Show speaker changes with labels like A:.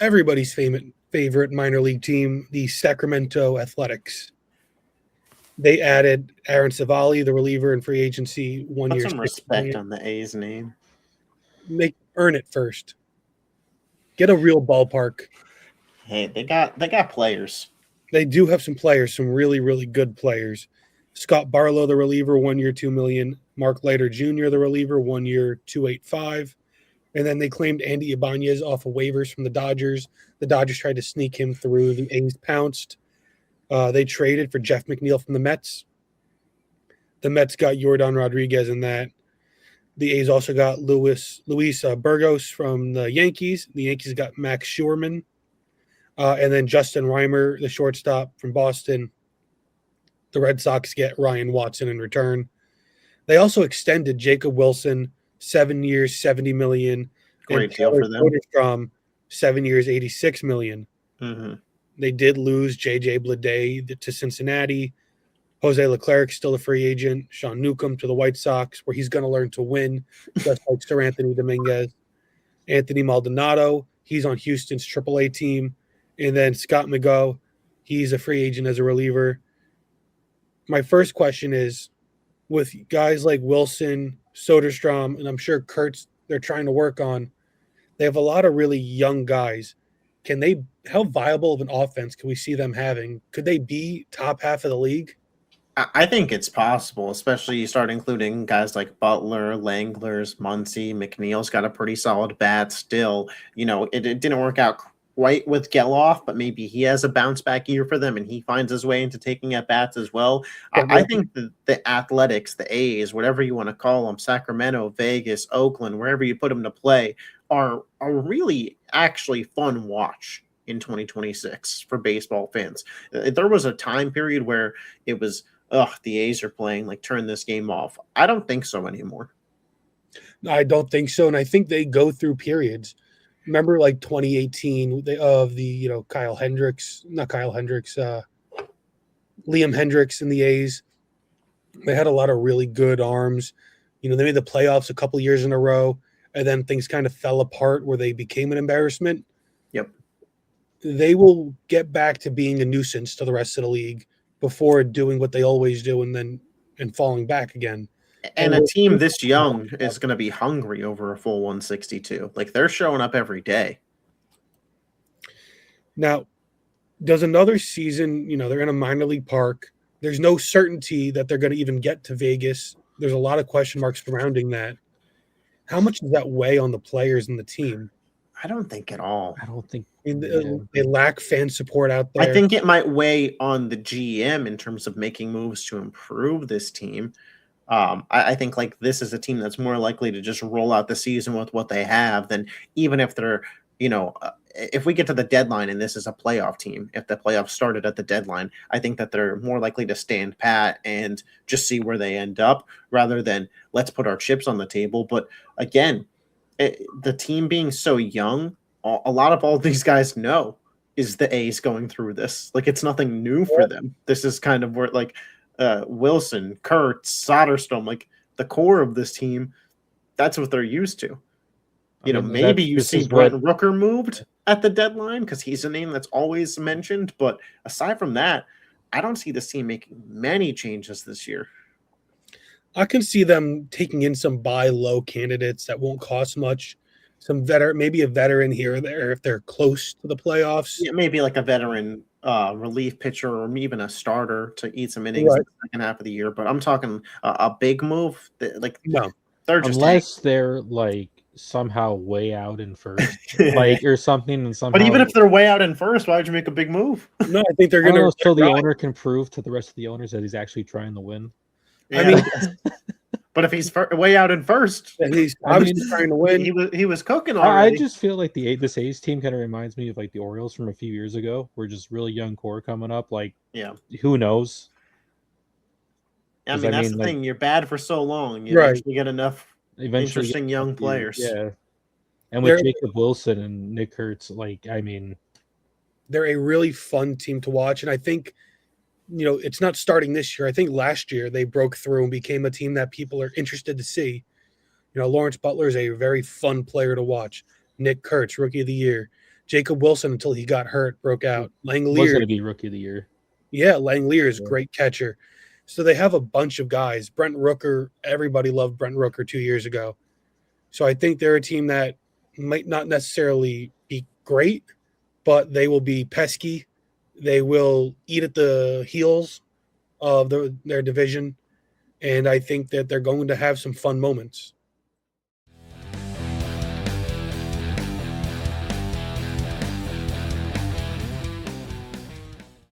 A: everybody's favorite minor league team, the Sacramento Athletics. They added Aaron Savali, the reliever in free agency, 1
B: Put
A: year,
B: some
A: $6
B: respect
A: million.
B: on the A's name.
A: Earn it first. Get a real ballpark.
B: Hey, they got players.
A: They do have some players, some really, really good players. Scott Barlow, the reliever, 1 year, $2 million. Mark Leiter Jr., the reliever, 1 year, $285. And then they claimed Andy Ibanez off of waivers from the Dodgers. The Dodgers tried to sneak him through. The A's pounced. They traded for Jeff McNeil from the Mets. The Mets got Yordan Rodriguez in that. The A's also got Luis Burgos from the Yankees. The Yankees got Max Scherzer. And then Justin Reimer, the shortstop from Boston. The Red Sox get Ryan Watson in return. They also extended Jacob Wilson, 7 years, $70 million.
B: Great deal for them.
A: Soderstrom, 7 years, $86 million.
B: Mm-hmm.
A: They did lose J.J. Bleday to Cincinnati. Jose Leclerc still a free agent. Sean Newcomb to the White Sox, where he's going to learn to win, just like Sir Anthony Dominguez. Anthony Maldonado, he's on Houston's AAA team. And then Scott McGough, he's a free agent as a reliever. My first question is, with guys like Wilson, Soderstrom, and I'm sure Kurtz they're trying to work on, they have a lot of really young guys. How viable of an offense can we see them having? Could they be top half of the league?
B: I think it's possible, especially you start including guys like Butler, Langlers, Muncy, McNeil's got a pretty solid bat still. It didn't work out quite with Geloff, but maybe he has a bounce back year for them and he finds his way into taking at bats as well. I think the Athletics, the A's, whatever you want to call them, Sacramento, Vegas, Oakland, wherever you put them to play, are really actually fun watch in 2026 for baseball fans. There was a time period where it was, the A's are playing, like, turn this game off. I don't think so anymore.
A: I don't think so, and I think they go through periods. Remember, like 2018, Liam Hendricks and the A's. They had a lot of really good arms. They made the playoffs a couple years in a row, and then things kind of fell apart where they became an embarrassment.
B: Yep.
A: They will get back to being a nuisance to the rest of the league before doing what they always do and falling back again.
B: And a team this young is going to be hungry over a full 162. Like, they're showing up every day.
A: Now, does another season, they're in a minor league park. There's no certainty that they're going to even get to Vegas. There's a lot of question marks surrounding that. How much does that weigh on the players and the team?
B: I don't think at all.
C: I don't think
A: they lack fan support out there.
B: I think it might weigh on the GM in terms of making moves to improve this team. I think, like, this is a team that's more likely to just roll out the season with what they have than even if they're, if we get to the deadline and this is a playoff team, if the playoffs started at the deadline, I think that they're more likely to stand pat and just see where they end up rather than let's put our chips on the table. But again, the team being so young, a lot of all these guys know is the A's going through this. Like, it's nothing new for them. This is kind of where, like, Wilson, Kurtz, Soderstrom, like, the core of this team, that's what they're used to. Maybe you see Brent Rooker moved at the deadline because he's a name that's always mentioned. But aside from that, I don't see this team making many changes this year.
A: I can see them taking in some buy low candidates that won't cost much. Some maybe a veteran here or there if they're close to the playoffs.
B: Yeah, maybe like a veteran relief pitcher or even a starter to eat some innings in the second half of the year. But I'm talking a big move. They're just
C: unless they're like somehow way out in first, like, or something. And somehow,
B: but even if they're way out in first, why would you make a big move?
A: No, I think they're going to.
C: So the owner can prove to the rest of the owners that he's actually trying to win.
B: Yeah. I mean, but if he's way out in first,
A: he's obviously trying to win.
B: He was cooking already.
C: I just feel like this A's team kind of reminds me of like the Orioles from a few years ago. We're just really young core coming up. Like, who knows?
B: I mean, that's the thing. You're bad for so long. You eventually get enough interesting young players.
C: Yeah. And with Jacob Wilson and Nick Kurtz, like, I mean,
A: they're a really fun team to watch. And I think, it's not starting this year. I think last year they broke through and became a team that people are interested to see. Lawrence Butler is a very fun player to watch. Nick Kurtz, Rookie of the Year. Jacob Wilson, until he got hurt, broke out.
C: Was going
A: Langlear,
C: to be rookie of the year.
A: yeah, Langlear is a
C: Yeah.
A: great catcher. So they have a bunch of guys. Brent Rooker, everybody loved Brent Rooker 2 years ago. So I think they're a team that might not necessarily be great, but they will be pesky. They will eat at the heels of their division. And I think that they're going to have some fun moments.